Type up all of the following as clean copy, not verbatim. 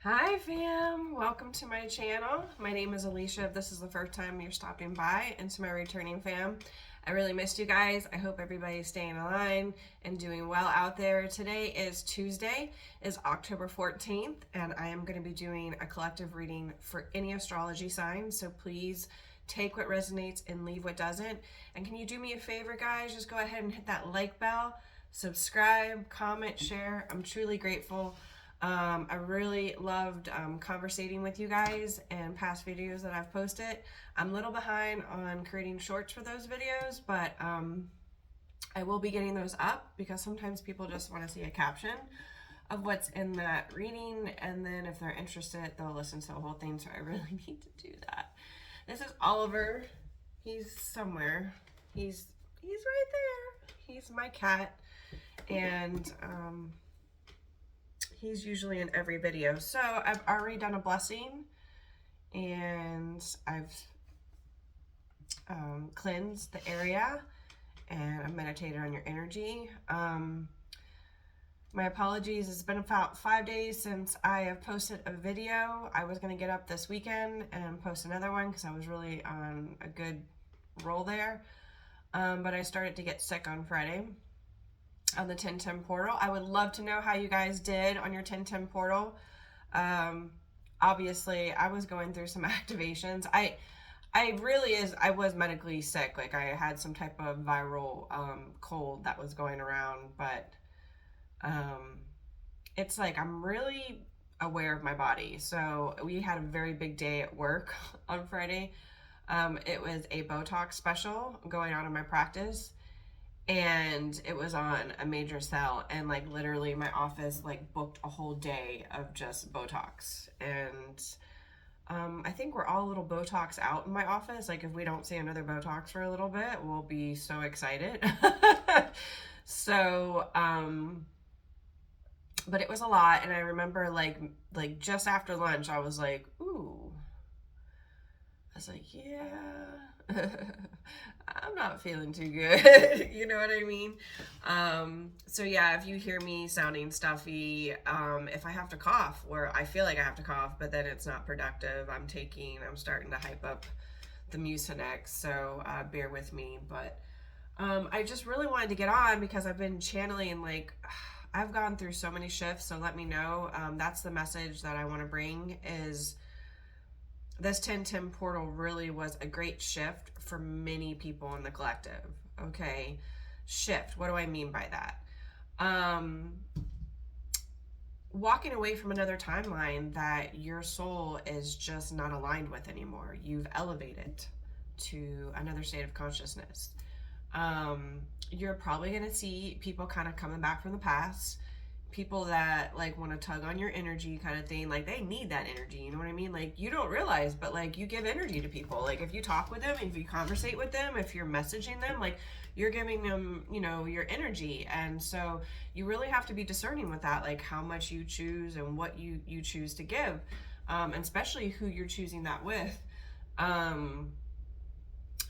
Hi fam, welcome to my channel. My name is Alicia. If this is the first time you're stopping by, and to my returning fam, I really missed you guys. I hope everybody's staying aligned and doing well out there. Today is Tuesday, is October 14th, and I am going to be doing a collective reading for any astrology sign. So please take what resonates and leave what doesn't. And can you do me a favor, guys? Just go ahead and hit that like bell, subscribe, comment, share. I'm truly grateful. I really loved conversating with you guys and past videos that I've posted. I'm a little behind on creating shorts for those videos, but I will be getting those up because sometimes people just want to see a caption of what's in that reading, and then if they're interested, they'll listen to the whole thing, so I really need to do that. This is Oliver. He's somewhere. He's right there. He's my cat, and he's usually in every video. So I've already done a blessing, and I've cleansed the area, and I've meditated on your energy. My apologies, it's been about 5 days since I have posted a video. I was going to get up this weekend and post another one because I was really on a good roll there. But I started to get sick on Friday on the 1010 portal. I would love to know how you guys did on your 1010 portal. Obviously, I was going through some activations. I was medically sick. Like, I had some type of viral cold that was going around, but it's like I'm really aware of my body. So we had a very big day at work on Friday. It was a Botox special going on in my practice, and it was on a major cell, and like literally my office like booked a whole day of just Botox. And I think we're all a little Botox out in my office. Like, if we don't see another Botox for a little bit, we'll be so excited. So but it was a lot, and I remember like just after lunch I was like, ooh, I was like, yeah, I'm not feeling too good. You know what I mean? So yeah, if you hear me sounding stuffy, if I have to cough, where I feel like I have to cough, but then it's not productive, I'm starting to hype up the Mucinex, so bear with me. But I just really wanted to get on because I've been channeling, like, I've gone through so many shifts, so let me know. That's the message that I want to bring, is this 1010 portal really was a great shift for many people in the collective. Okay, shift. What do I mean by that? Walking away from another timeline that your soul is just not aligned with anymore. You've elevated to another state of consciousness. You're probably going to see people kind of coming back from the past, people that like want to tug on your energy kind of thing. Like, they need that energy, you know what I mean? Like, you don't realize, but like, you give energy to people. Like, if you talk with them, if you conversate with them, if you're messaging them, like, you're giving them, you know, your energy. And so you really have to be discerning with that, like how much you choose and what you choose to give, and especially who you're choosing that with.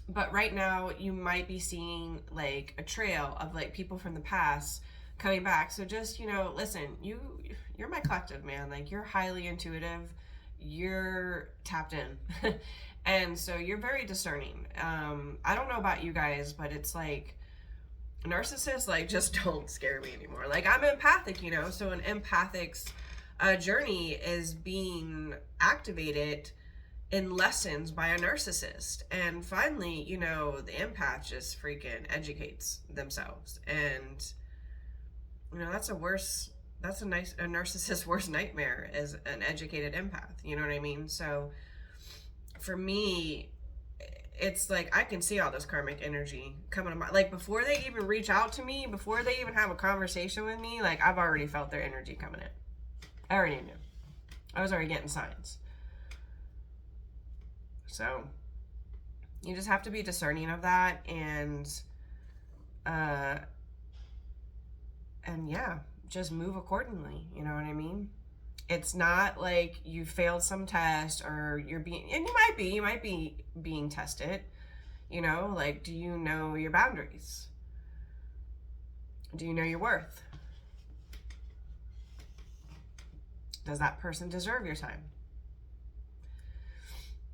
But right now you might be seeing like a trail of like people from the past coming back. So just, you know, listen, you're my collective, man. Like, you're highly intuitive, you're tapped in. And so you're very discerning. I don't know about you guys, but it's like narcissists like just don't scare me anymore. Like, I'm empathic, you know, so an empathic's journey is being activated in lessons by a narcissist. And finally, you know, the empath just freaking educates themselves. And you know, that's a narcissist's worst nightmare, is an educated empath. You know what I mean? So for me, it's like I can see all this karmic energy coming to my, like, before they even reach out to me, before they even have a conversation with me, like, I've already felt their energy coming in. I already knew. I was already getting signs. So you just have to be discerning of that, and yeah, just move accordingly. You know what I mean? It's not like you failed some test, or you're being, and you might be being tested. You know, like, do you know your boundaries? Do you know your worth? Does that person deserve your time?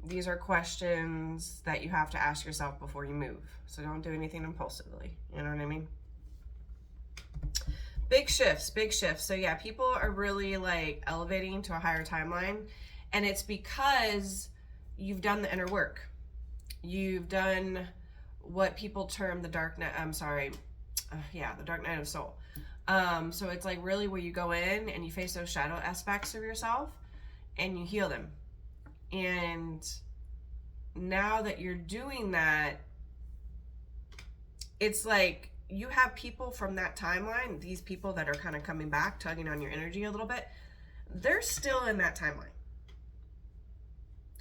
These are questions that you have to ask yourself before you move. So don't do anything impulsively. You know what I mean? Big shifts, big shifts. So yeah, people are really like elevating to a higher timeline, and it's because you've done the inner work. You've done what people term the dark night. The dark night of soul. So it's like really where you go in and you face those shadow aspects of yourself and you heal them. And now that you're doing that, it's like you have people from that timeline, these people that are kind of coming back, tugging on your energy a little bit, they're still in that timeline.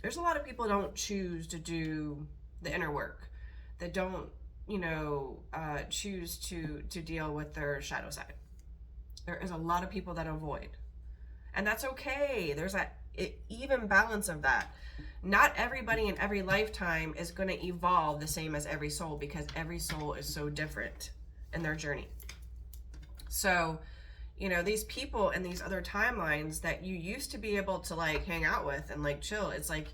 There's a lot of people that don't choose to do the inner work, that don't, choose to deal with their shadow side. There is a lot of people that avoid. And that's okay. There's that even balance of that. Not everybody in every lifetime is going to evolve the same as every soul, because every soul is so different in their journey. So, these people in these other timelines that you used to be able to like hang out with and like chill, it's like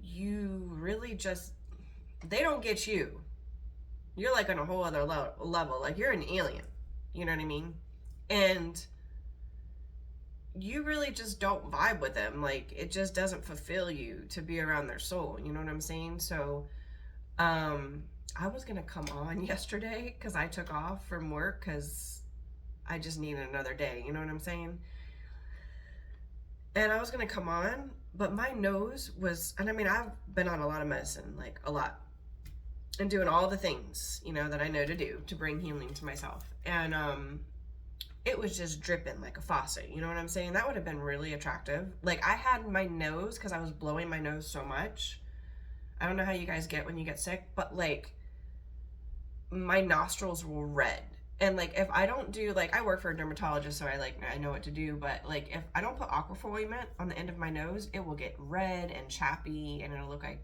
you really just, they don't get you. You're like on a whole other level. Like you're an alien. You know what I mean? And you really just don't vibe with them. Like it just doesn't fulfill you to be around their soul. You know what I'm saying? So I was gonna come on yesterday because I took off from work because I just needed another day. You know what I'm saying? And I was gonna come on, but my nose was, and I mean, I've been on a lot of medicine, like a lot, and doing all the things, that I know to do to bring healing to myself. And it was just dripping like a faucet. You know what I'm saying? That would have been really attractive. Like I had my nose, because I was blowing my nose so much. I don't know how you guys get when you get sick, but like my nostrils were red. And like if I don't do, like I work for a dermatologist, so I know what to do, but like if I don't put Aquaphor ointment on the end of my nose, it will get red and chappy and it'll look like,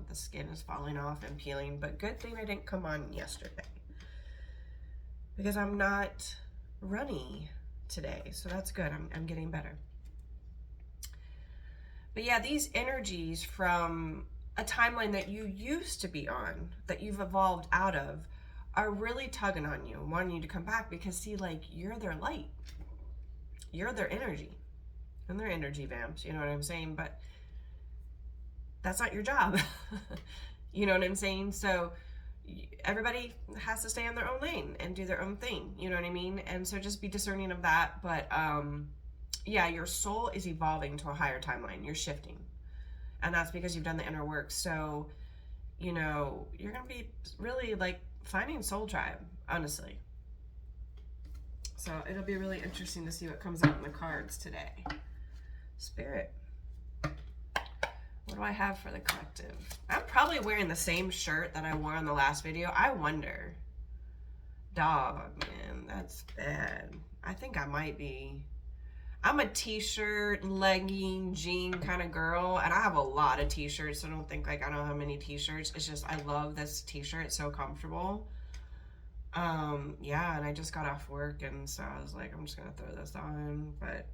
the skin is falling off and peeling. But good thing I didn't come on yesterday, because I'm not runny today, so that's good. I'm getting better. But yeah, these energies from a timeline that you used to be on, that you've evolved out of, are really tugging on you, wanting you to come back, because see, like you're their light, you're their energy, and they're energy vamps. You know what I'm saying? But that's not your job. You know what I'm saying? So everybody has to stay in their own lane and do their own thing. You know what I mean? And so just be discerning of that. But yeah, your soul is evolving to a higher timeline. You're shifting. And that's because you've done the inner work. So, you're going to be really like finding soul tribe, honestly. So it'll be really interesting to see what comes out in the cards today. Spirit, what do I have for the collective? I'm probably wearing the same shirt that I wore in the last video. I wonder. Dog, man, that's bad. I think I might be. I'm a t-shirt, legging, jean kind of girl, and I have a lot of t-shirts, so don't think like I don't have many t-shirts. It's just I love this t-shirt. It's so comfortable. Yeah, and I just got off work, and so I was like, I'm just gonna throw this on. But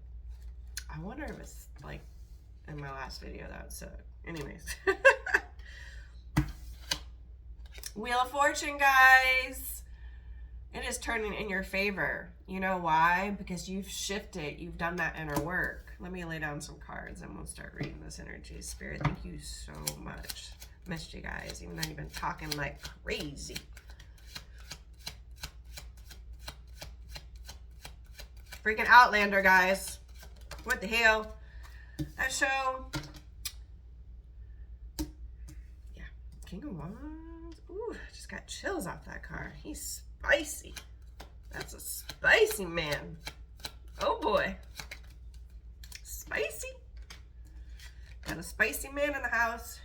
I wonder if it's like in my last video that would suck. Anyways. Wheel of Fortune, guys. It is turning in your favor. You know why? Because you've shifted. You've done that inner work. Let me lay down some cards and we'll start reading this energy. Spirit, thank you so much. Missed you guys, even though you've been talking like crazy. Freaking Outlander, guys. What the hell? That show. Yeah. King of Wands. Ooh, I just got chills off that card. He's spicy. That's a spicy man. Oh boy. Spicy. Got a spicy man in the house.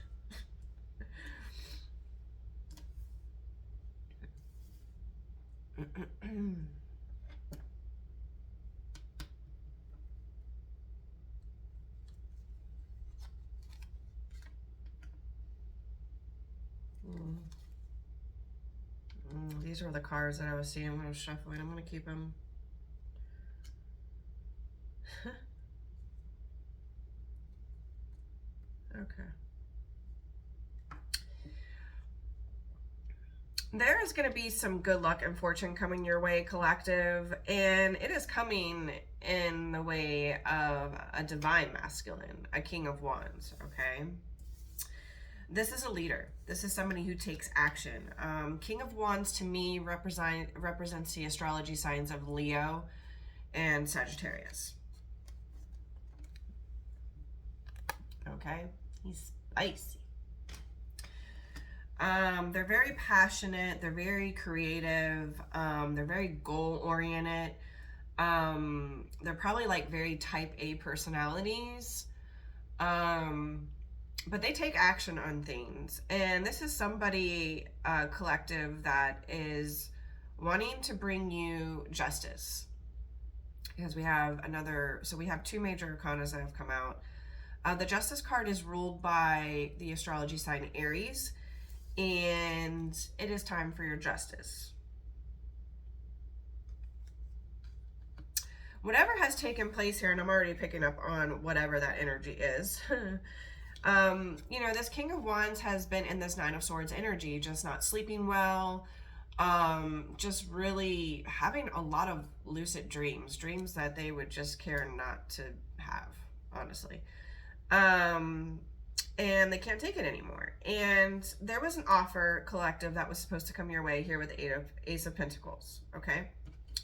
These are the cards that I was seeing when I was shuffling. I'm going to keep them. Okay. There is going to be some good luck and fortune coming your way, collective, and it is coming in the way of a divine masculine, a king of wands, okay? This is a leader. This is somebody who takes action. King of wands to me represents the astrology signs of Leo and Sagittarius. Okay? He's spicy. They're very passionate, they're very creative, they're very goal-oriented. They're probably like very type A personalities. But they take action on things. And this is somebody, collective, that is wanting to bring you justice. Because we have we have two major arcanas that have come out. The Justice card is ruled by the astrology sign Aries, and it is time for your justice. Whatever has taken place here, and I'm already picking up on whatever that energy is. You know, this King of Wands has been in this Nine of Swords energy, just not sleeping well, just really having a lot of lucid dreams that they would just care not to have, honestly. And they can't take it anymore. And there was an offer, collective, that was supposed to come your way here with the Ace of Pentacles, okay?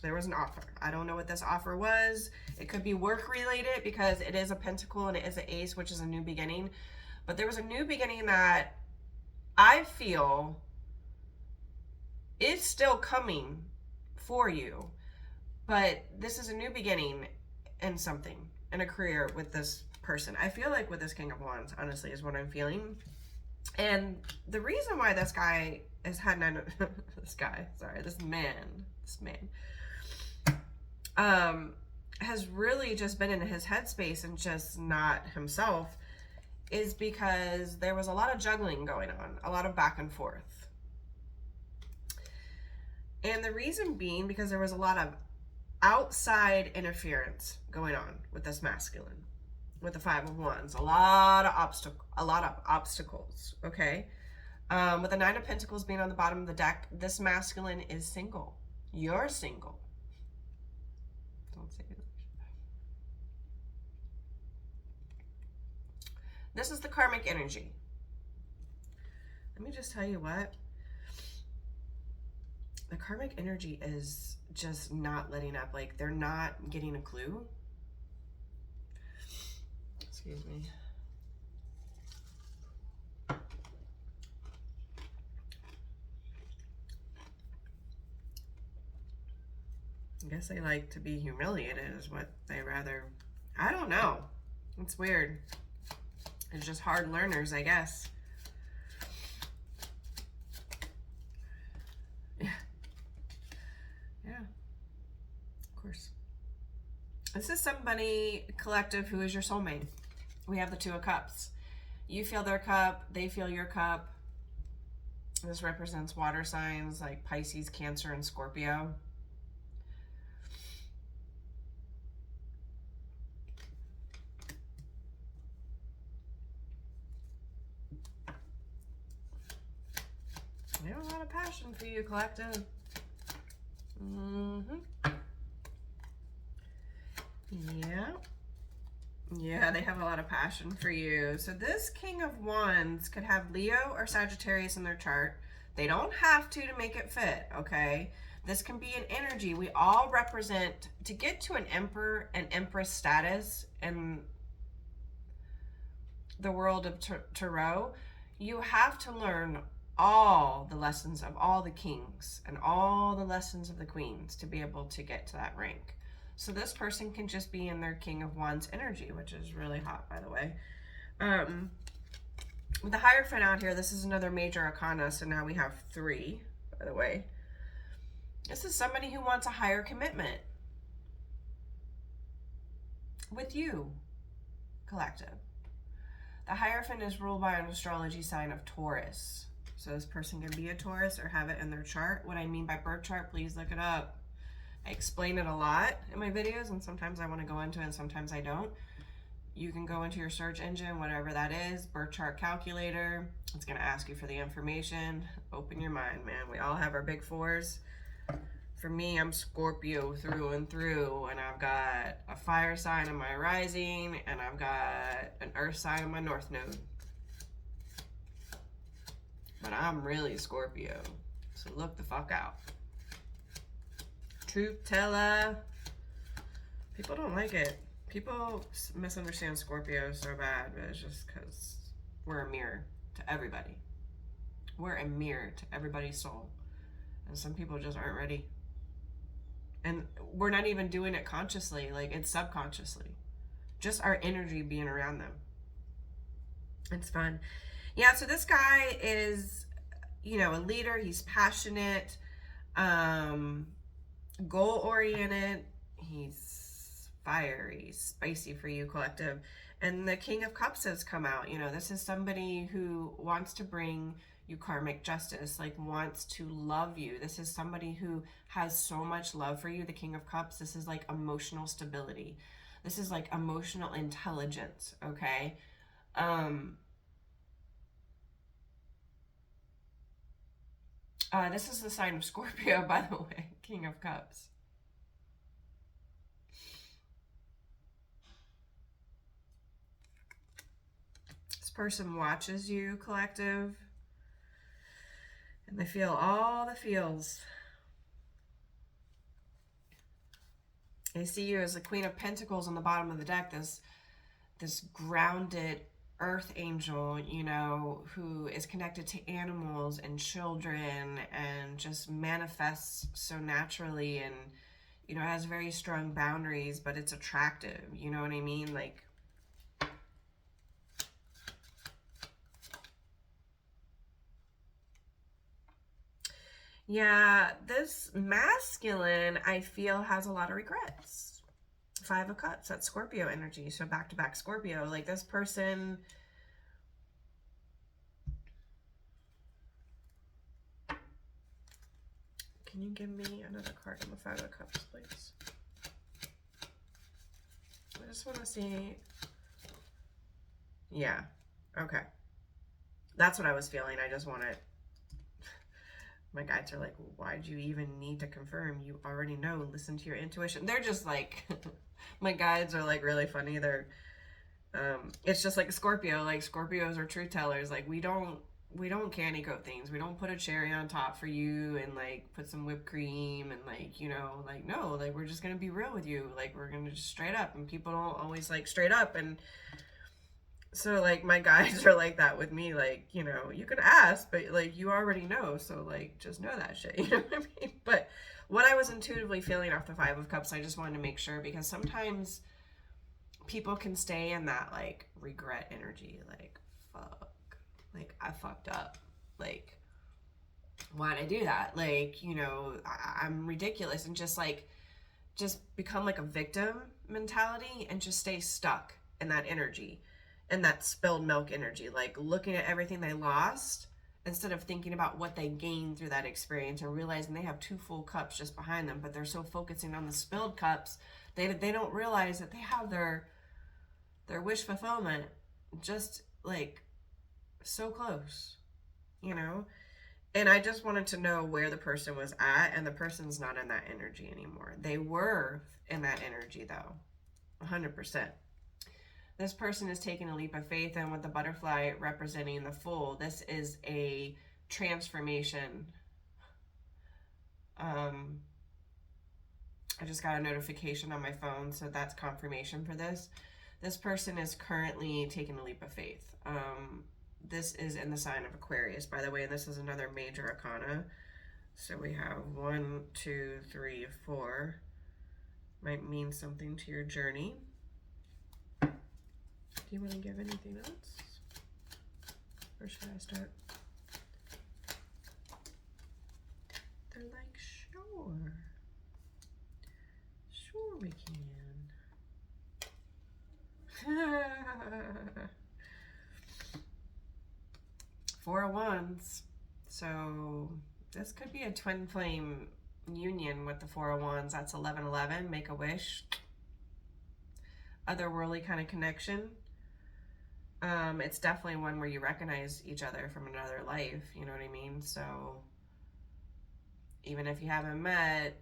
There was an offer. I don't know what this offer was. It could be work related because it is a pentacle and it is an ace, which is a new beginning. But there was a new beginning that I feel is still coming for you. But this is a new beginning in something, in a career with this person. I feel like with this King of Wands, honestly, is what I'm feeling. And the reason why this guy has had this man has really just been in his headspace and just not himself is because there was a lot of juggling going on, a lot of back and forth. And the reason being because there was a lot of outside interference going on with this masculine, with the Five of Wands. A lot of obstacles, okay? With the Nine of Pentacles being on the bottom of the deck, this masculine is single. You're single. Don't say it. This is the karmic energy. Let me just tell you what. The karmic energy is just not letting up. Like, they're not getting a clue. Excuse me. I guess they like to be humiliated is what they rather. I don't know. It's weird. It's just hard learners, I guess. Yeah. Yeah. Of course. This is somebody, collective, who is your soulmate. We have the Two of Cups. You feel their cup, they feel your cup. This represents water signs like Pisces, Cancer, and Scorpio. We have a lot of passion for you, collective. Yeah. Yeah, they have a lot of passion for you. So this King of Wands could have Leo or Sagittarius in their chart. They don't have to make it fit, okay? This can be an energy. We all represent, to get to an emperor and empress status in the world of Tarot, you have to learn all the lessons of all the kings and all the lessons of the queens to be able to get to that rank. So this person can just be in their King of Wands energy, which is really hot, by the way. With the Hierophant out here, this is another major arcana, so now we have 3, by the way. This is somebody who wants a higher commitment with you, collective. The Hierophant is ruled by an astrology sign of Taurus. So this person can be a Taurus or have it in their chart. What I mean by birth chart, please look it up. I explain it a lot in my videos, and sometimes I want to go into it and sometimes I don't. you can go into your search engine, whatever that is, birth chart calculator. It's going to ask you for the information. Open your mind, man. We all have our big fours. For me, I'm Scorpio through and through, and I've got a fire sign in my rising, and I've got an earth sign in my north node. But I'm really Scorpio, so look the fuck out. Truth teller. People don't like it. People misunderstand Scorpio so bad, but it's just because we're a mirror to everybody. We're a mirror to everybody's soul. And some people just aren't ready. And we're not even doing it consciously, like it's subconsciously. Just our energy being around them. It's fun. Yeah, so this guy is, you know, a leader. He's passionate, goal-oriented. He's fiery, spicy for you, collective. And the King of Cups has come out. You know, this is somebody who wants to bring you karmic justice, like wants to love you. This is somebody who has so much love for you. The King of Cups, this is like emotional stability. This is like emotional intelligence, okay? This is the sign of Scorpio, by the way, King of Cups. This person watches you, collective, and they feel all the feels. They see you as the Queen of Pentacles on the bottom of the deck, this grounded earth angel, you know, who is connected to animals and children and just manifests so naturally, and, you know, has very strong boundaries, but it's attractive, you know what I mean? Like, yeah, this masculine, I feel, has a lot of regrets. Five of Cups, that's Scorpio energy. So back-to-back Scorpio. Like, this person, can you give me another card on the Five of Cups, please? I just want to see. Yeah. Okay. That's what I was feeling. I just want it. My guides are like, why'd you even need to confirm? You already know. Listen to your intuition. They're just like, my guides are like really funny. They're, it's just like a Scorpio. Like, Scorpios are truth tellers. Like, we don't candy coat things. We don't put a cherry on top for you and like put some whipped cream and like, you know, like, no, like, we're just gonna be real with you. Like, we're gonna just straight up, and people don't always like straight up. And so, like, my guides are like that with me. Like, you know, you can ask, but, like, you already know. So, like, just know that shit. You know what I mean? But what I was intuitively feeling off the Five of Cups, I just wanted to make sure, because sometimes people can stay in that, like, regret energy. Like, fuck. Like, I fucked up. Like, why'd I do that? Like, you know, I'm ridiculous. And just, like, just become, like, a victim mentality and just stay stuck in that energy. And that spilled milk energy, like looking at everything they lost instead of thinking about what they gained through that experience, and realizing they have two full cups just behind them, but they're so focusing on the spilled cups, they don't realize that they have their wish fulfillment just like so close, you know? And I just wanted to know where the person was at, and the person's not in that energy anymore. They were in that energy though, 100%. This person is taking a leap of faith, and with the butterfly representing the Fool, this is a transformation. I just got a notification on my phone, so that's confirmation for this. This person is currently taking a leap of faith. This is in the sign of Aquarius, by the way, and this is another major arcana. So we have 1, 2, 3, 4. Might mean something to your journey. Do you want to give anything else? Or should I start? They're like, sure. Sure we can. Four of Wands. So this could be a twin flame union with the Four of Wands. That's 11-11. Make a wish. otherworldly kind of connection. It's definitely one where you recognize each other from another life, you know what I mean? So even if you haven't met,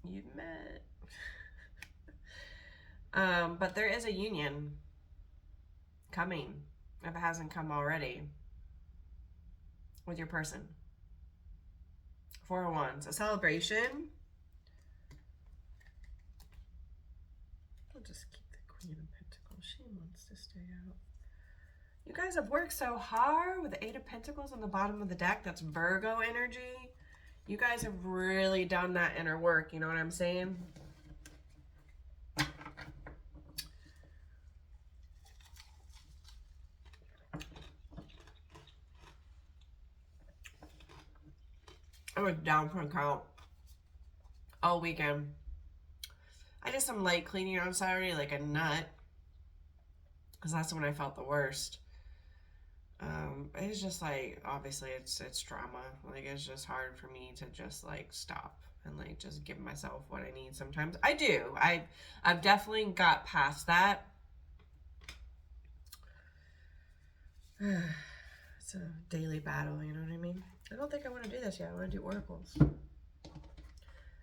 you've met. But there is a union coming, if it hasn't come already, with your person. Four of Wands, a celebration. I'll just keep the Queen of Pentacles. She wants to stay out. You guys have worked so hard with the Eight of Pentacles on the bottom of the deck. That's Virgo energy. You guys have really done that inner work. You know what I'm saying? I was down for a count all weekend. I did some light cleaning on Saturday, like a nut, because that's when I felt the worst. It's just like, obviously it's drama. Like, it's just hard for me to just like stop and like just give myself what I need. Sometimes I do. I've definitely got past that. It's a daily battle, you know what I mean? I don't think I want to do this yet. I want to do oracles.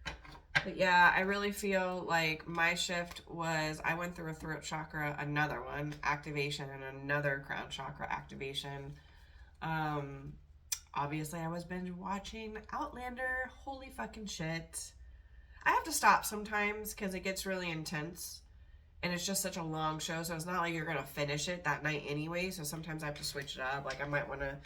But yeah, I really feel like my shift was, I went through a throat chakra, another one, activation, and another crown chakra activation. Obviously I was binge watching Outlander. Holy fucking shit. I have to stop sometimes because it gets really intense. And it's just such a long show, so it's not like you're going to finish it that night anyway. So sometimes I have to switch it up. Like, I might want to,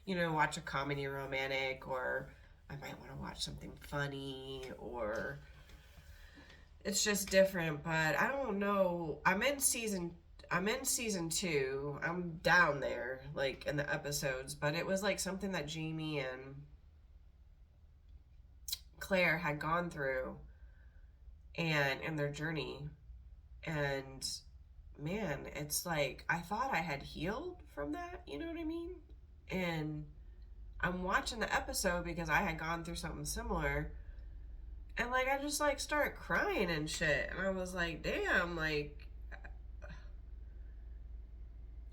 you know, watch a comedy romantic, or I might want to watch something funny, or it's just different. But I don't know. I'm in season 2. I'm down there, like, in the episodes. But it was like something that Jamie and Claire had gone through, and in their journey. And man, it's like, I thought I had healed from that, you know what I mean? And I'm watching the episode because I had gone through something similar, and like, I just like start crying and shit, and I was like, damn, like,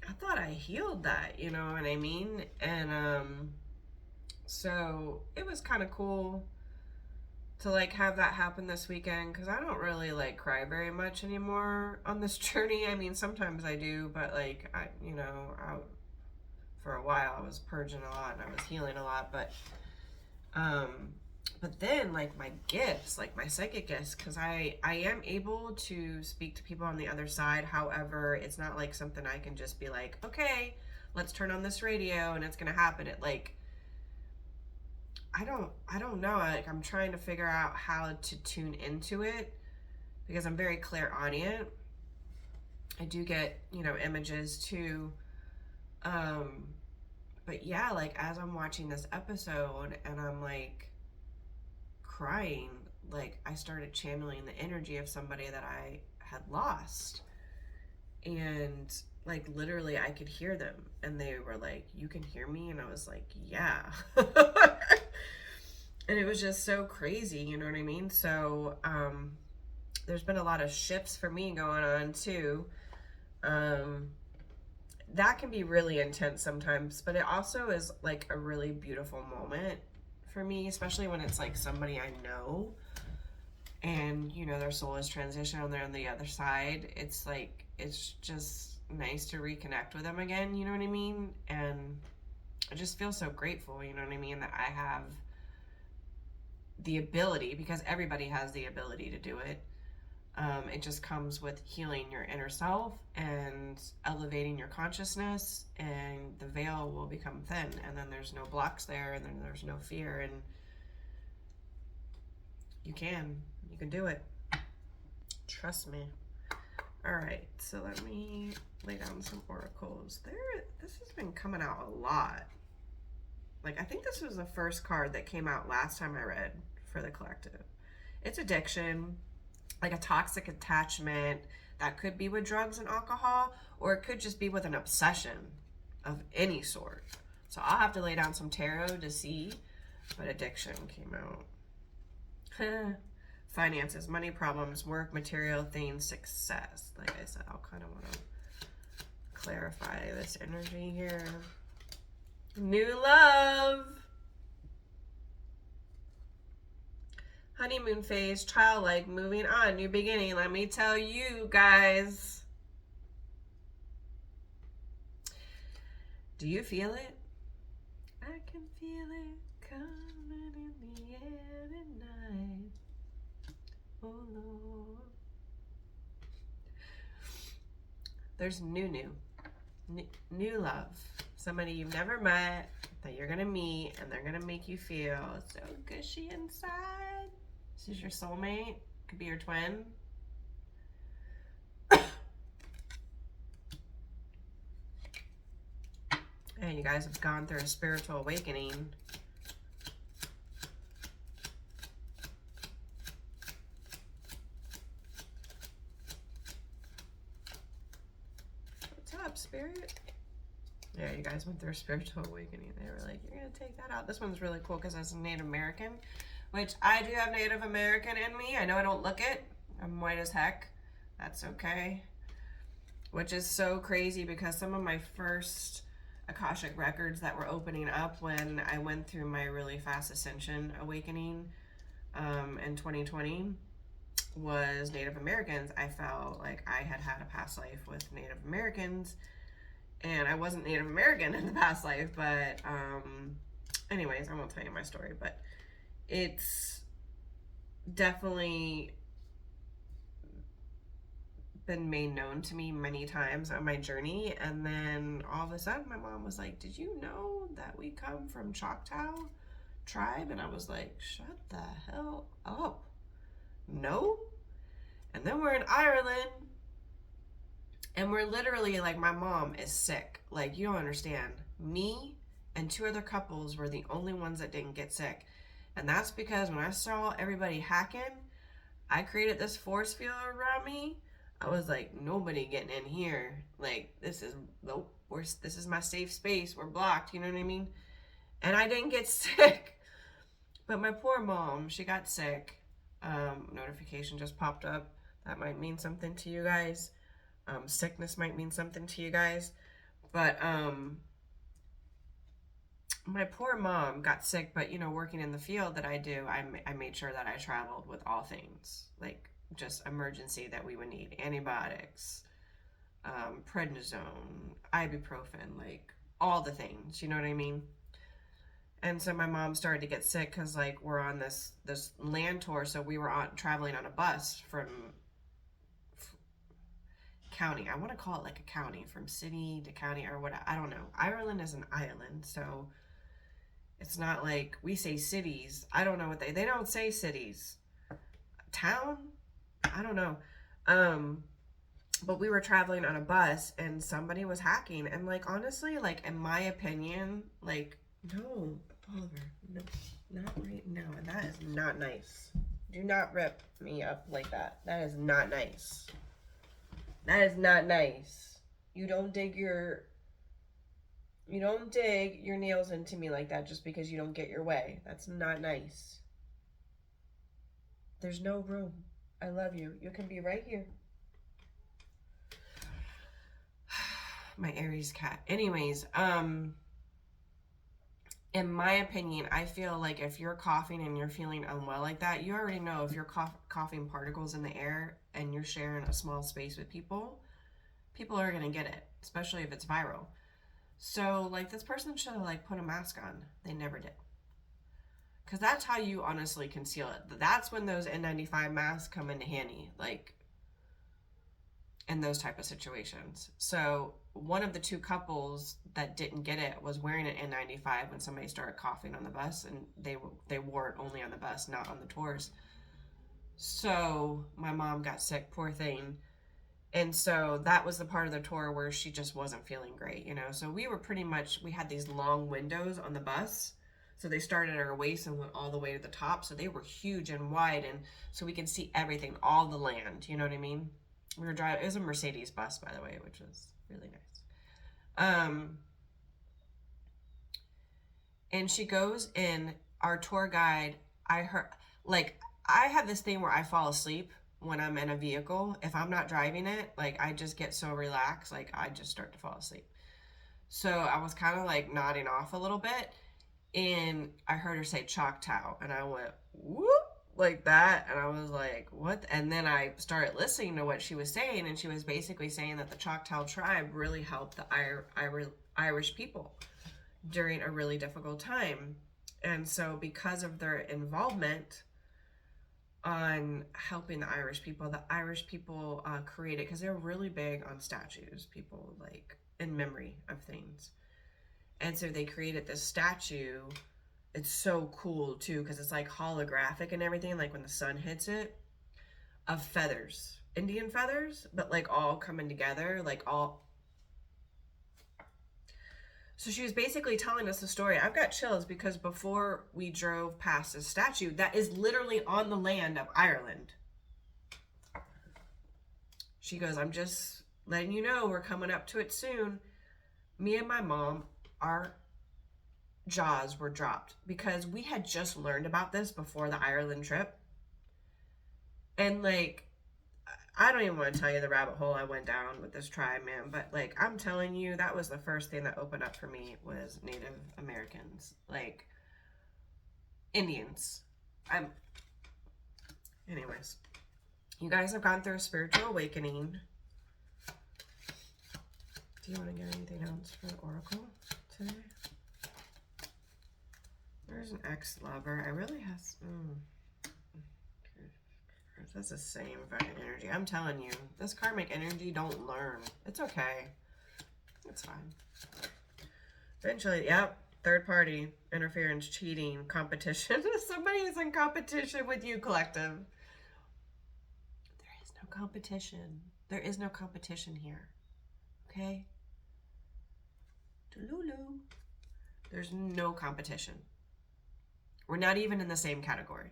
I thought I healed that, you know what I mean? And so it was kind of cool to like have that happen this weekend, because I don't really like cry very much anymore on this journey. I mean, sometimes I do, but like, for a while I was purging a lot and I was healing a lot, but then like my gifts, like my psychic gifts, because I am able to speak to people on the other side. However, it's not like something I can just be like, okay, let's turn on this radio and it's gonna happen. It like, I don't know. Like, I'm trying to figure out how to tune into it, because I'm very clairaudient. I do get, you know, images too. But yeah, like, as I'm watching this episode and I'm like crying, like, I started channeling the energy of somebody that I had lost. And like, literally I could hear them, and they were like, you can hear me? And I was like, yeah. And it was just so crazy, you know what I mean? So there's been a lot of shifts for me going on too. That can be really intense sometimes, but it also is like a really beautiful moment for me, especially when it's like somebody I know, and you know, their soul is transitioned and they're on the other side. It's like, it's just nice to reconnect with them again, you know what I mean? And I just feel so grateful, you know what I mean, that I have the ability, because everybody has the ability to do it. It just comes with healing your inner self and elevating your consciousness, and the veil will become thin, and then there's no blocks there, and then there's no fear, and you can do it. Trust me. All right, so let me lay down some oracles. This has been coming out a lot. Like, I think this was the first card that came out last time I read for the collective. It's addiction, like a toxic attachment. That could be with drugs and alcohol, or it could just be with an obsession of any sort. So I'll have to lay down some tarot to see, but addiction came out. finances, money problems, work, material things, success. Like I said, I'll kind of want to clarify this energy here. New love. Honeymoon phase, childlike, moving on, new beginning. Let me tell you guys. Do you feel it? I can feel it coming in the air tonight. Oh Lord. There's new love. Somebody you've never met that you're gonna meet, and they're gonna make you feel so gushy inside. This is your soulmate. Could be your twin. And you guys have gone through a spiritual awakening. What's up, Spirit? Yeah, you guys went through a spiritual awakening. They were like, you're going to take that out. This one's really cool because it's Native American, which I do have Native American in me. I know I don't look it. I'm white as heck. That's okay. Which is so crazy because some of my first Akashic records that were opening up when I went through my really fast ascension awakening in 2020 was Native Americans. I felt like I had had a past life with Native Americans, and I wasn't Native American in the past life, but anyways, I won't tell you my story, but it's definitely been made known to me many times on my journey. And then all of a sudden my mom was like, did you know that we come from Choctaw tribe? And I was like, shut the hell up. No. And then we're in Ireland, and we're literally like, my mom is sick. Like, you don't understand. Me and two other couples were the only ones that didn't get sick. And that's because when I saw everybody hacking, I created this force field around me. I was like, nobody getting in here. Like, this is my safe space. We're blocked. You know what I mean? And I didn't get sick. But my poor mom, she got sick. Notification just popped up. That might mean something to you guys. Sickness might mean something to you guys. But my poor mom got sick. But, you know, working in the field that I do, I made sure that I traveled with all things. Like, just emergency that we would need. Antibiotics, prednisone, ibuprofen, like all the things, you know what I mean? And so my mom started to get sick because, like, we're on this land tour, so we were traveling on a bus from county. I want to call it like a county, from city to county or what, I don't know. Ireland is an island, so it's not like we say cities. I don't know what they don't say cities. Town? I don't know. But we were traveling on a bus and somebody was hacking, and like, honestly, like, in my opinion, like, no, Oliver, no, not right now. And that is not nice. Do not rip me up like that. That is not nice. That is not nice. You don't dig your nails into me like that just because you don't get your way. That's not nice. There's no room. I love you. You can be right here. My Aries cat. Anyways, in my opinion, I feel like if you're coughing and you're feeling unwell like that, you already know if you're coughing particles in the air and you're sharing a small space with people are going to get it, especially if it's viral. So, like, this person should have, like, put a mask on. They never did. Because that's how you honestly conceal it. That's when those N95 masks come into handy, like, in those type of situations. So one of the two couples that didn't get it was wearing an N95 when somebody started coughing on the bus, and they wore it only on the bus, not on the tours. So my mom got sick, poor thing. And so that was the part of the tour where she just wasn't feeling great, you know. So we had these long windows on the bus. So they started at our waist and went all the way to the top. So they were huge and wide, and so we could see everything, all the land, you know what I mean? We were driving, it was a Mercedes bus, by the way, which was really nice. And she goes in, our tour guide, I heard, like, I have this thing where I fall asleep when I'm in a vehicle. If I'm not driving it, like I just get so relaxed, like I just start to fall asleep. So I was kind of like nodding off a little bit, and I heard her say Choctaw, and I went whoop like that, and I was like, what? And then I started listening to what she was saying, and she was basically saying that the Choctaw tribe really helped the Irish people during a really difficult time. And so because of their involvement on helping the Irish people created, because they're really big on statues, people like in memory of things. And so they created this statue. It's so cool too, because it's like holographic and everything, like when the sun hits it, of feathers, Indian feathers, but like all coming together, like all. So she was basically telling us the story. I've got chills because before we drove past this statue that is literally on the land of Ireland, she goes, I'm just letting you know we're coming up to it soon. Me and my mom, our jaws were dropped because we had just learned about this before the Ireland trip. And like, I don't even want to tell you the rabbit hole I went down with this tribe, man. But like, I'm telling you, that was the first thing that opened up for me was Native Americans, like Indians. Anyways, you guys have gone through a spiritual awakening. Do you want to get anything else for the oracle today? There's an ex-lover. I really has. That's the same fucking energy. I'm telling you, this karmic energy don't learn. It's okay. It's fine. Eventually, yep. Third party, interference, cheating, competition. Somebody is in competition with you, collective. There is no competition. There is no competition here. Okay? Tululu. There's no competition. We're not even in the same category.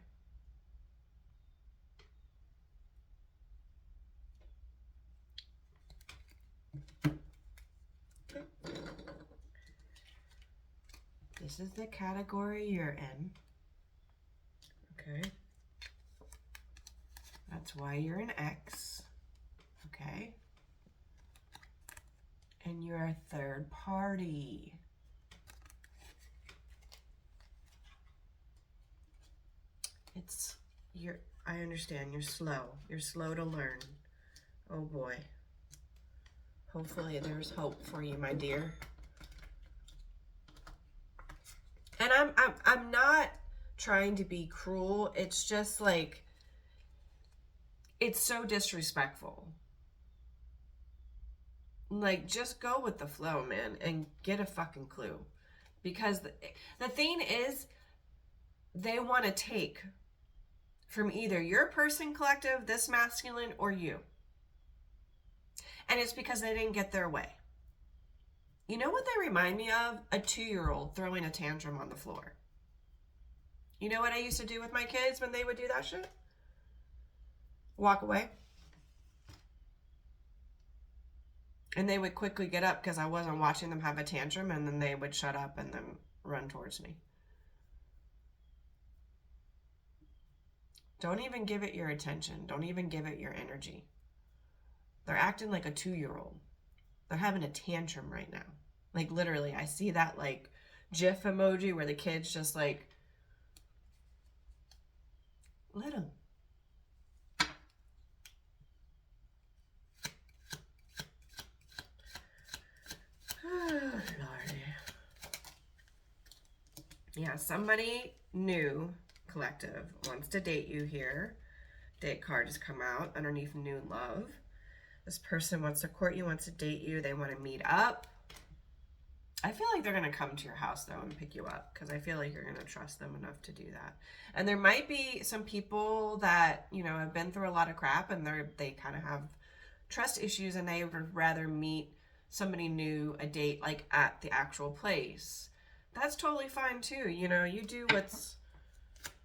This is the category you're in. Okay. That's why you're an X. Okay. And you're a third party. I understand, you're slow. You're slow to learn. Oh boy. Hopefully there's hope for you, my dear. And I'm not trying to be cruel. It's just like, it's so disrespectful. Like, just go with the flow, man, and get a fucking clue. Because the thing is, they want to take from either your person, collective, this masculine, or you. And it's because they didn't get their way. You know what they remind me of? A 2-year-old throwing a tantrum on the floor. You know what I used to do with my kids when they would do that shit? Walk away. And they would quickly get up because I wasn't watching them have a tantrum, and then they would shut up and then run towards me. Don't even give it your attention. Don't even give it your energy. They're acting like a 2-year-old. They're having a tantrum right now. Like, literally, I see that, like, GIF emoji where the kid's just like, let them. Oh, Lordy. Yeah, somebody new, collective, wants to date you here. Date card has come out underneath new love. This person wants to court you, wants to date you. They want to meet up. I feel like they're going to come to your house, though, and pick you up, because I feel like you're going to trust them enough to do that. And there might be some people that, you know, have been through a lot of crap, and they kind of have trust issues, and they would rather meet somebody new, a date, like, at the actual place. That's totally fine, too. You know, you do what's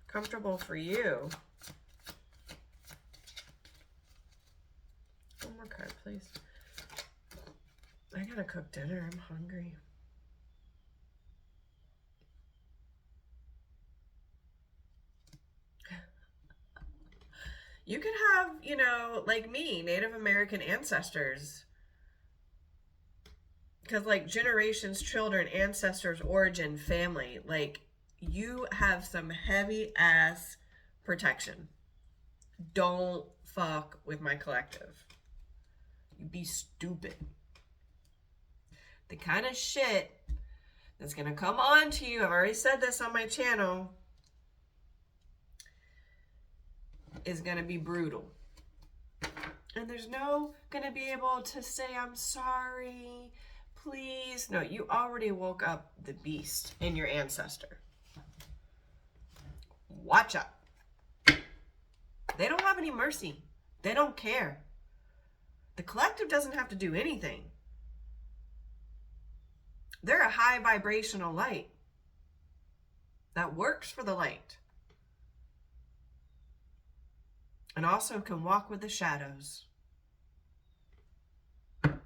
comfortable for you. One more card, please. I gotta cook dinner. I'm hungry. You could have, you know, like me, Native American ancestors. Because, like, generations, children, ancestors, origin, family, like, you have some heavy ass protection. Don't fuck with my collective. You be stupid. The kind of shit that's gonna come on to you, I've already said this on my channel, is gonna be brutal. And there's no gonna be able to say, I'm sorry, please. No, you already woke up the beast in your ancestor. Watch out. They don't have any mercy. They don't care. The collective doesn't have to do anything. They're a high vibrational light that works for the light and also can walk with the shadows. Tell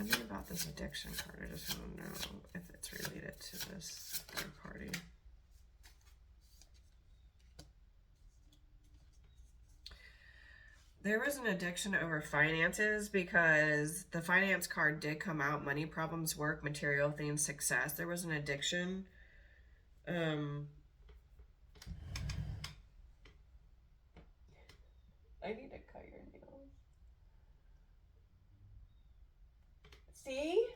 me about this addiction card. I just want to know if it's related to this third party. There was an addiction over finances because the finance card did come out. Money problems, work, material things, success. There was an addiction. I need to cut your nails. See?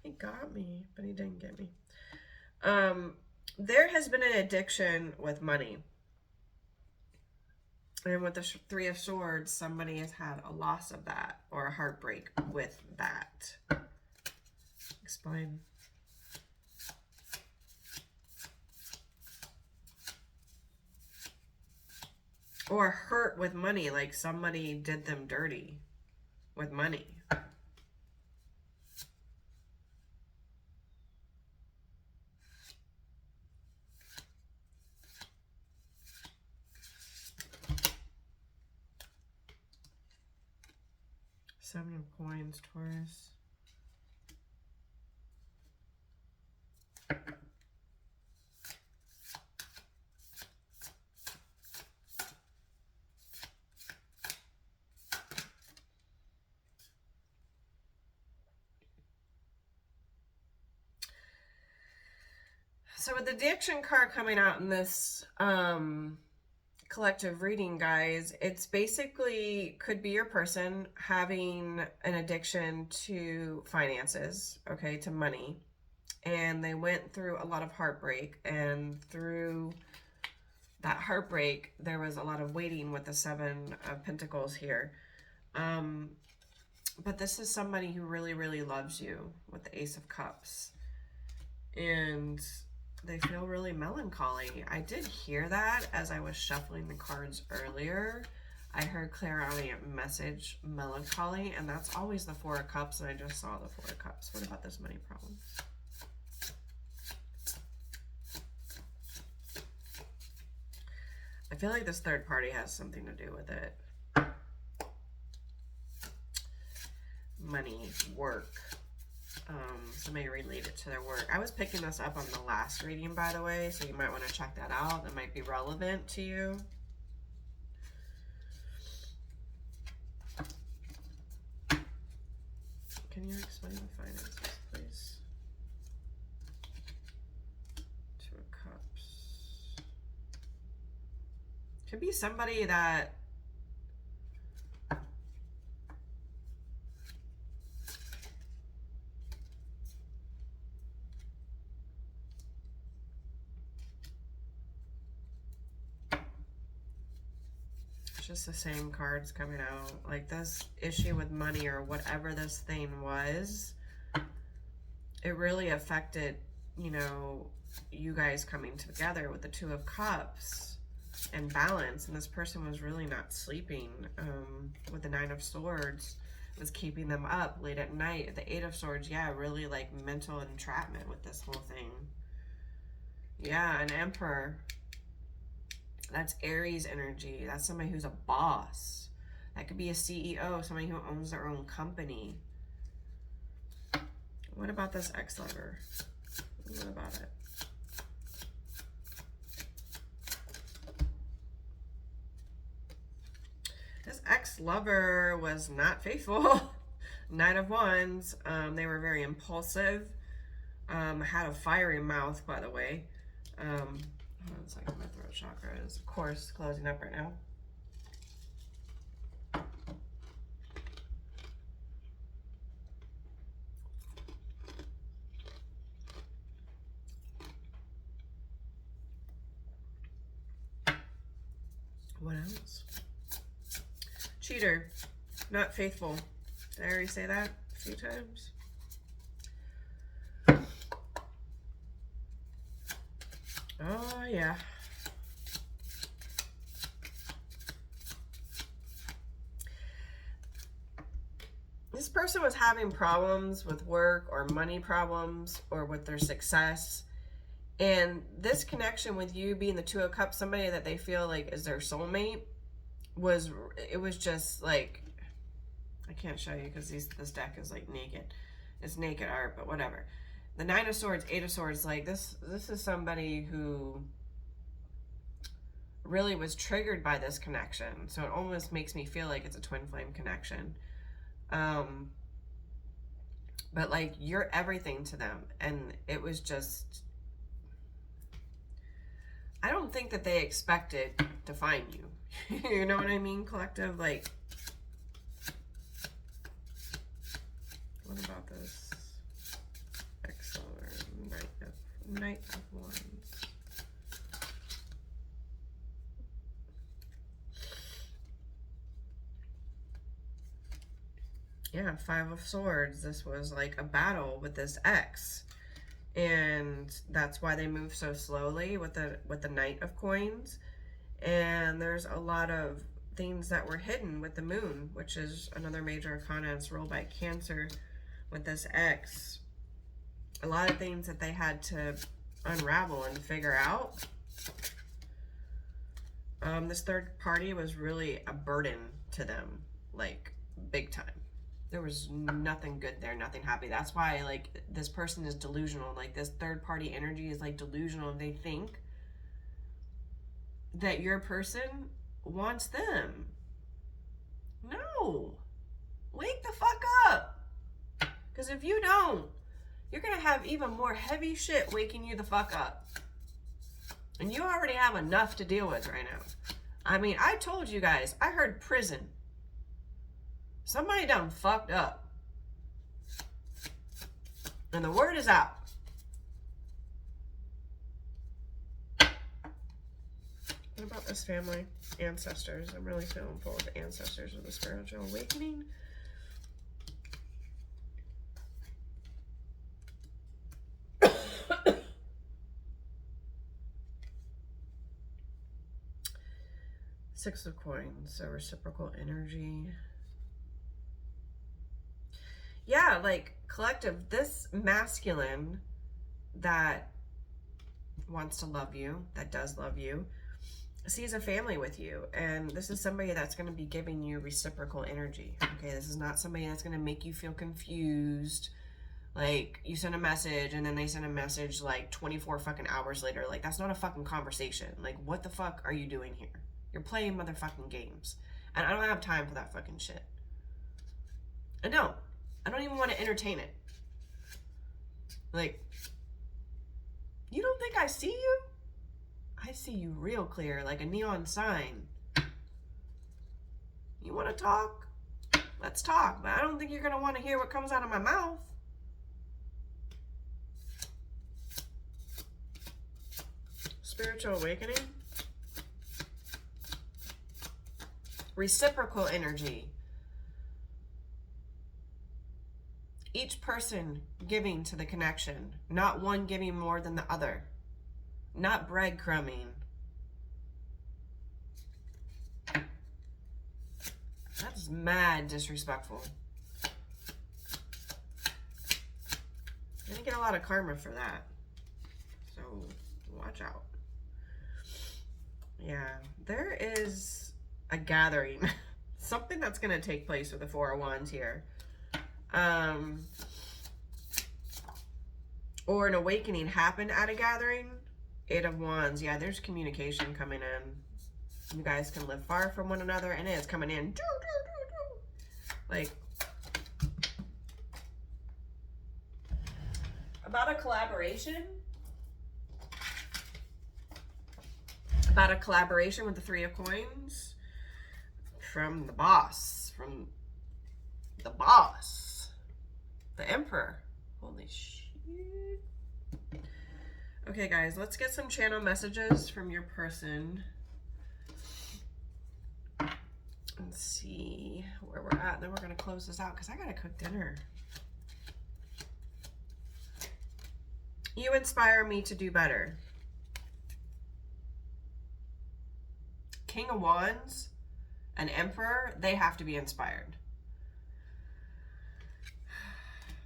He got me, but he didn't get me. There has been an addiction with money. And with the Three of Swords, somebody has had a loss of that or a heartbreak with that. Explain. Or hurt with money, like somebody did them dirty with money. Seven of Coins, Taurus. So with the addiction card coming out in this collective reading, guys, it's basically could be your person having an addiction to finances, okay, to money, and they went through a lot of heartbreak, and through that heartbreak there was a lot of waiting with the Seven of Pentacles here. But this is somebody who really, really loves you with the Ace of Cups, and they feel really melancholy. I did hear that as I was shuffling the cards earlier. I heard clairaudient message, melancholy, and that's always the Four of Cups, and I just saw the Four of Cups. What about this money problem? I feel like this third party has something to do with it. Money, work. Somebody related to their work. I was picking this up on the last reading, by the way, so you might want to check that out. That might be relevant to you. Can you explain the finances, please? Two of Cups. Could be somebody that just the same cards coming out. Like this issue with money or whatever this thing was, it really affected, you know, you guys coming together with the Two of Cups and balance. And this person was really not sleeping with the Nine of Swords. It was keeping them up late at night. The Eight of Swords, yeah, really like mental entrapment with this whole thing. Yeah, an Emperor. That's Aries energy. That's somebody who's a boss. That could be a CEO, somebody who owns their own company. What about this ex-lover? What about it? This ex-lover was not faithful. Knight of Wands. They were very impulsive. Had a fiery mouth, by the way. Hold on a second. My throat chakra is, of course, closing up right now. What else? Cheater. Not faithful. Did I already say that a few times? Oh, yeah. This person was having problems with work or money problems or with their success. And this connection with you being the Two of Cups, somebody that they feel like is their soulmate, was just like, I can't show you because this deck is like naked. It's naked art, but whatever. The Nine of Swords, Eight of Swords, like this is somebody who really was triggered by this connection. So it almost makes me feel like it's a twin flame connection. But like, you're everything to them. And it was just, I don't think that they expected to find you. You know what I mean, collective? Like, what about this ex-lover? Knight of Wands. Yeah, Five of Swords. This was like a battle with this ex. And that's why they move so slowly with the Knight of Coins. And there's a lot of things that were hidden with the Moon, which is another major arcana. It's ruled by Cancer with this ex. A lot of things that they had to unravel and figure out. This third party was really a burden to them, like big time. There was nothing good there, nothing happy. That's why, like, this person is delusional. Like, this third party energy is like delusional. They think that your person wants them. No. Wake the fuck up. Because if you don't, you're going to have even more heavy shit waking you the fuck up. And you already have enough to deal with right now. I mean, I told you guys, I heard prison. Somebody done fucked up. And the word is out. What about this family? Ancestors. I'm really feeling full of ancestors with the spiritual awakening. Six of Coins, so reciprocal energy. Yeah, like, collective, this masculine that wants to love you, that does love you, sees a family with you. And this is somebody that's going to be giving you reciprocal energy. Okay, this is not somebody that's going to make you feel confused. Like, you send a message and then they send a message like 24 fucking hours later. Like, that's not a fucking conversation. Like, what the fuck are you doing here? You're playing motherfucking games. And I don't have time for that fucking shit. I don't even want to entertain it. Like, you don't think I see you? I see you real clear, like a neon sign. You want to talk? Let's talk. But I don't think you're going to want to hear what comes out of my mouth. Spiritual awakening. Reciprocal energy. Each person giving to the connection, not one giving more than the other, not breadcrumbing. That's mad disrespectful. You're gonna get a lot of karma for that, so watch out. Yeah, there is a gathering something that's going to take place with the Four of Wands here. Or an awakening happened at a gathering. Eight of Wands. Yeah, there's communication coming in. You guys can live far from one another, and it is coming in. Like, about a collaboration. About a collaboration with the Three of Coins. From the boss. From the boss. The Emperor. Holy shit. Okay, guys, let's get some channel messages from your person. Let's see where we're at. Then we're going to close this out because I got to cook dinner. You inspire me to do better. King of Wands and Emperor, they have to be inspired.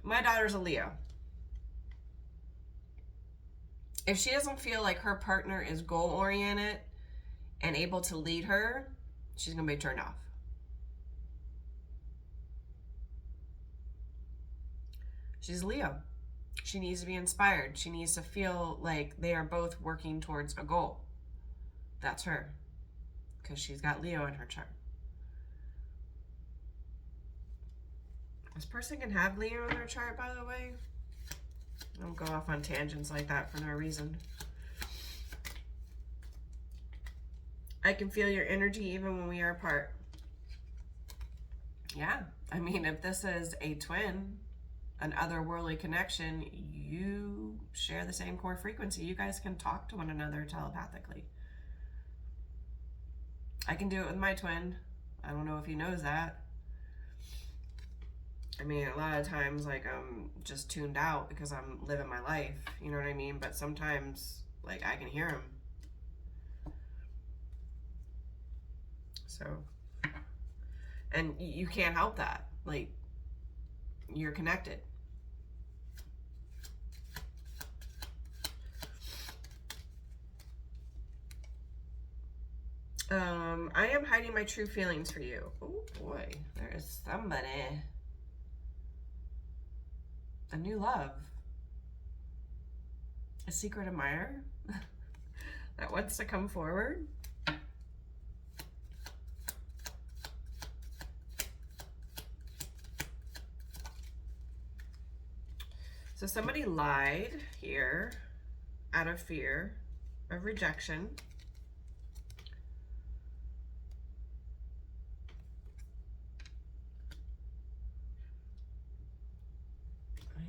My daughter's a Leo. If she doesn't feel like her partner is goal-oriented and able to lead her, she's going to be turned off. She's Leo. She needs to be inspired. She needs to feel like they are both working towards a goal. That's her. Because she's got Leo in her chart. This person can have Leo in their chart, by the way. Don't go off on tangents like that for no reason. I can feel your energy even when we are apart. Yeah. I mean, if this is a twin, an otherworldly connection, you share the same core frequency. You guys can talk to one another telepathically. I can do it with my twin. I don't know if he knows that. I mean, a lot of times, like, I'm just tuned out because I'm living my life. You know what I mean? But sometimes, like, I can hear him. So, and you can't help that. Like, you're connected. I am hiding my true feelings for you. Oh boy, there is somebody. A new love. A secret admirer that wants to come forward. So somebody lied here out of fear of rejection.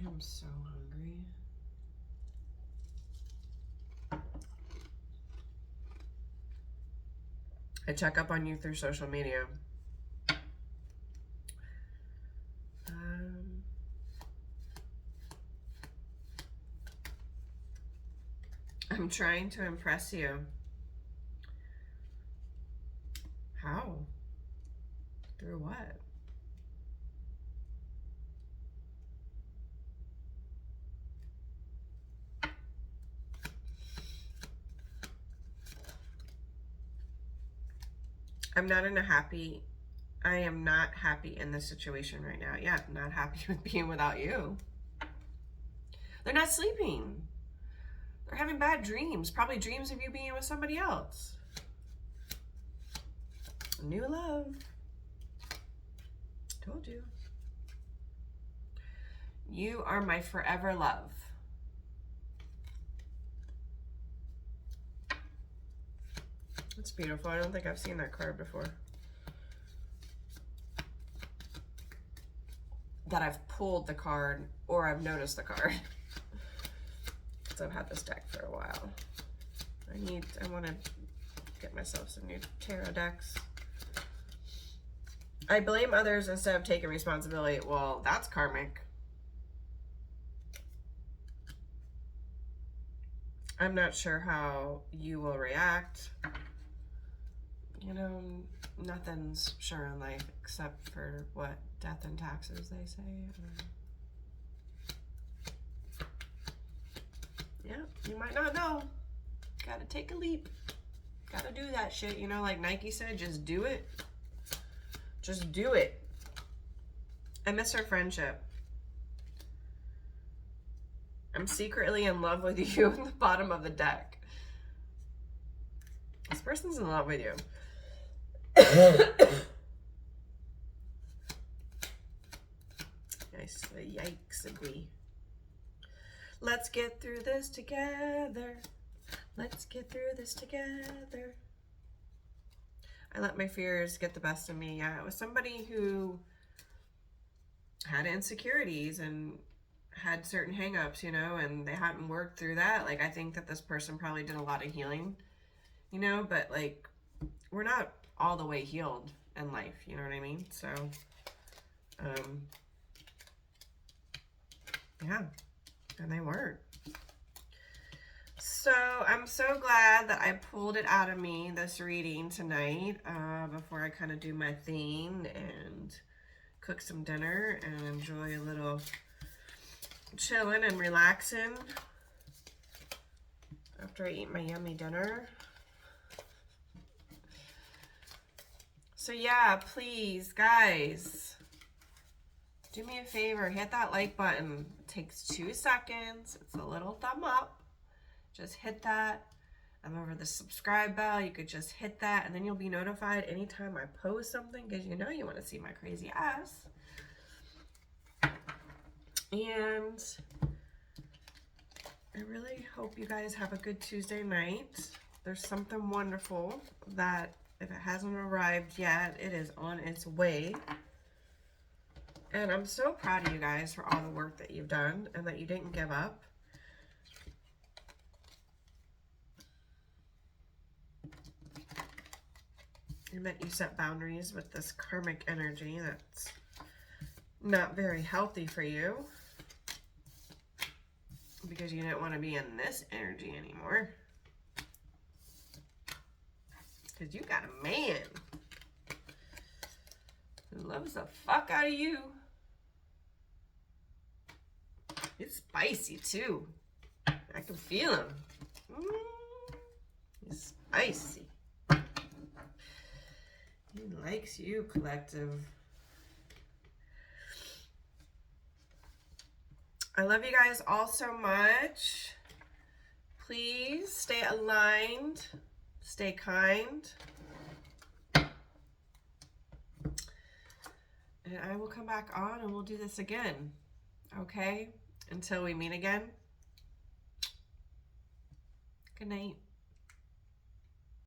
I'm so hungry. I check up on you through social media. I'm trying to impress you. How? Through what? I am not happy in this situation right now. Yeah, I'm not happy with being without you. They're not sleeping. They're having bad dreams. Probably dreams of you being with somebody else. New love. Told you. You are my forever love. It's beautiful. I don't think I've seen that card before. That I've pulled the card or I've noticed the card. Because I've had this deck for a while. I want to get myself some new tarot decks. I blame others instead of taking responsibility. Well, that's karmic. I'm not sure how you will react. You know, nothing's sure in life except for what? Death and taxes, they say. Yeah, you might not know. Gotta take a leap. Gotta do that shit. You know, like Nike said, just do it. Just do it. I miss our friendship. I'm secretly in love with you in the bottom of the deck. This person's in love with you. Nice. Yikes, agree. Let's get through this together. Let's get through this together. I let my fears get the best of me. Yeah, it was somebody who had insecurities and had certain hangups, you know, and they hadn't worked through that. Like, I think that this person probably did a lot of healing, you know, but like, we're not all the way healed in life, you know what I mean? So, yeah, and they weren't. So I'm so glad that I pulled it out of me, this reading tonight, before I kind of do my thing and cook some dinner and enjoy a little chilling and relaxing after I eat my yummy dinner. So yeah, please, guys, do me a favor, hit that like button. It takes 2 seconds. It's a little thumb up. Just hit that. And over the subscribe bell, you could just hit that, and then you'll be notified anytime I post something, because you know you want to see my crazy ass. And I really hope you guys have a good Tuesday night. There's something wonderful that, if it hasn't arrived yet, it is on its way. And I'm so proud of you guys for all the work that you've done and that you didn't give up. And that you set boundaries with this karmic energy that's not very healthy for you, because you didn't want to be in this energy anymore. Because you got a man who loves the fuck out of you. It's spicy too. I can feel him. He's spicy. He likes you, collective. I love you guys all so much. Please stay aligned, stay kind. And I will come back on and we'll do this again. Okay? Until we meet again. Good night.